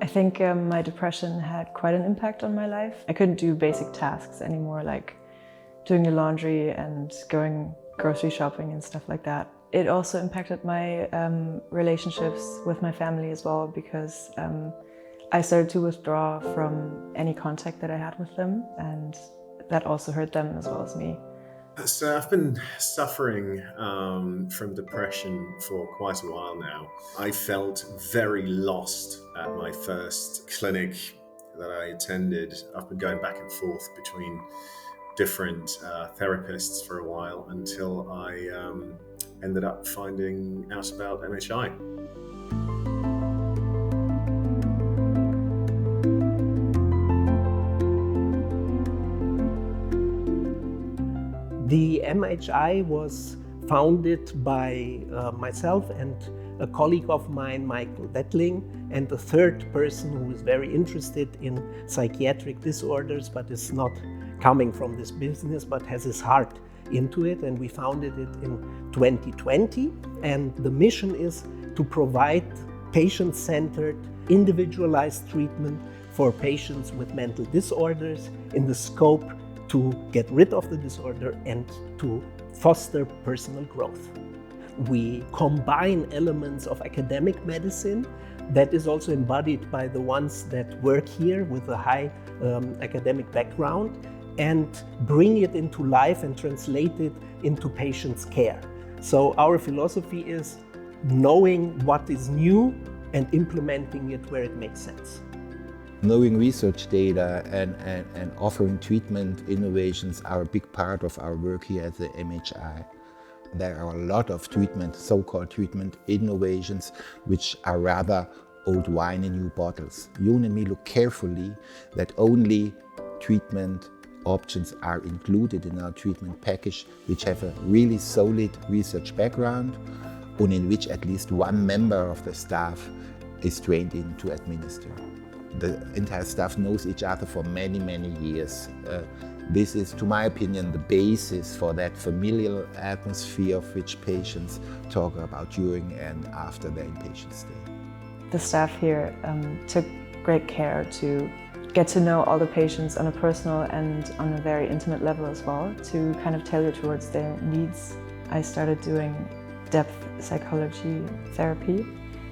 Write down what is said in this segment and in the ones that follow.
think my depression had quite an impact on my life. I couldn't do basic tasks anymore, like doing the laundry and going grocery shopping and stuff like that. It also impacted my relationships with my family as well, because I started to withdraw from any contact that I had with them, and that also hurt them as well as me. So I've been suffering from depression for quite a while now. I felt very lost at my first clinic that I attended. I've been going back and forth between different therapists for a while until I ended up finding out about MHI. The MHI was founded by myself and a colleague of mine, Michael Wettling, and a third person who is very interested in psychiatric disorders, but is not coming from this business, but has his heart into it. And we founded it in 2020. And the mission is to provide patient-centered, individualized treatment for patients with mental disorders in the scope to get rid of the disorder and to foster personal growth. We combine elements of academic medicine that is also embodied by the ones that work here with a high academic background, and bring it into life and translate it into patients' care. So our philosophy is knowing what is new and implementing it where it makes sense. Knowing research data and offering treatment innovations are a big part of our work here at the MHI. There are a lot of treatment, so-called treatment innovations, which are rather old wine in new bottles. Yoon and me look carefully that only treatment options are included in our treatment package, which have a really solid research background and in which at least one member of the staff is trained in to administer. The entire staff knows each other for many, many years. This is, to my opinion, the basis for that familial atmosphere of which patients talk about during and after their inpatient stay. The staff here took great care to get to know all the patients on a personal and on a very intimate level as well, to kind of tailor towards their needs. I started doing depth psychology therapy.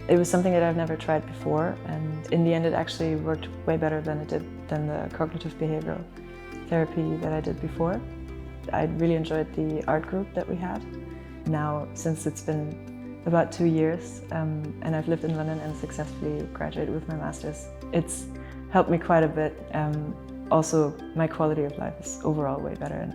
It was something that I've never tried before, and in the end it actually worked way better than the cognitive behavioral therapy that I did before. I really enjoyed the art group that we had. Now, since it's been about 2 years and I've lived in London and successfully graduated with my master's, it's helped me quite a bit. Also, my quality of life is overall way better.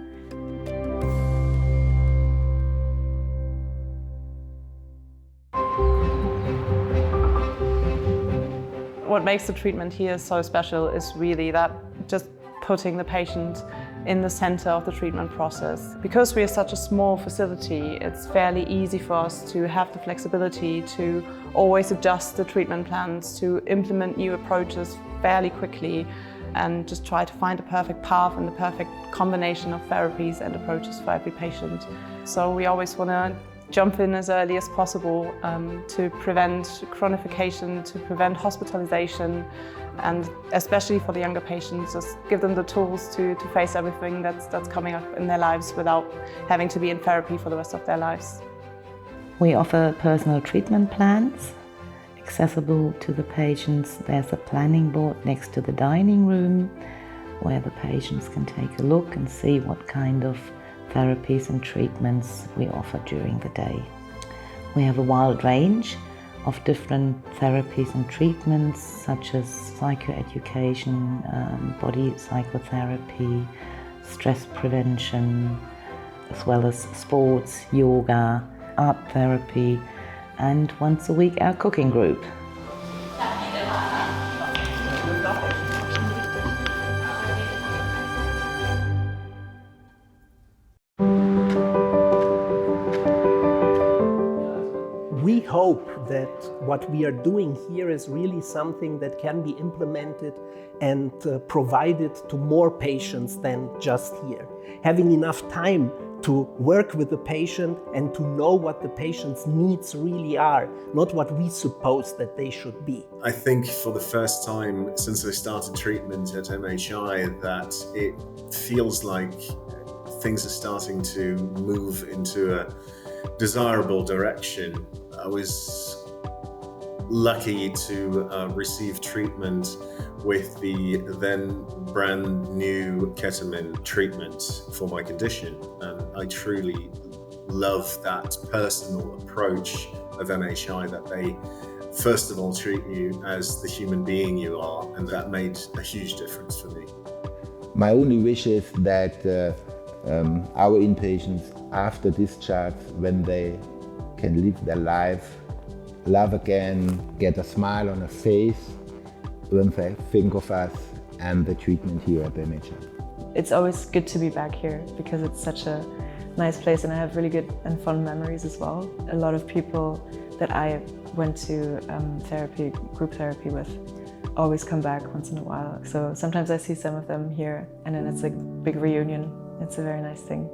What makes the treatment here so special is really that just putting the patient in the center of the treatment process. Because we are such a small facility, it's fairly easy for us to have the flexibility to always adjust the treatment plans, to implement new approaches fairly quickly, and just try to find the perfect path and the perfect combination of therapies and approaches for every patient. So we always want to jump in as early as possible to prevent chronification, to prevent hospitalization, and especially for the younger patients, just give them the tools to face everything that's coming up in their lives without having to be in therapy for the rest of their lives. We offer personal treatment plans accessible to the patients. There's a planning board next to the dining room where the patients can take a look and see what kind of therapies and treatments we offer during the day. We have a wide range of different therapies and treatments, such as psychoeducation, body psychotherapy, stress prevention, as well as sports, yoga, art therapy, and once a week our cooking group. We hope that what we are doing here is really something that can be implemented and provided to more patients than just here. Having enough time to work with the patient and to know what the patient's needs really are, not what we suppose that they should be. I think for the first time since I started treatment at MHI that it feels like things are starting to move into a desirable direction. I was lucky to receive treatment with the then brand new ketamine treatment for my condition, and I truly love that personal approach of MHI, that they first of all treat you as the human being you are, and that made a huge difference for me. My only wish is that our inpatients after discharge, when they can live their life, love again, get a smile on their face when they think of us and the treatment here at MHI. It's always good to be back here because it's such a nice place, and I have really good and fun memories as well. A lot of people that I went to group therapy with, always come back once in a while. So sometimes I see some of them here and then it's like a big reunion. It's a very nice thing.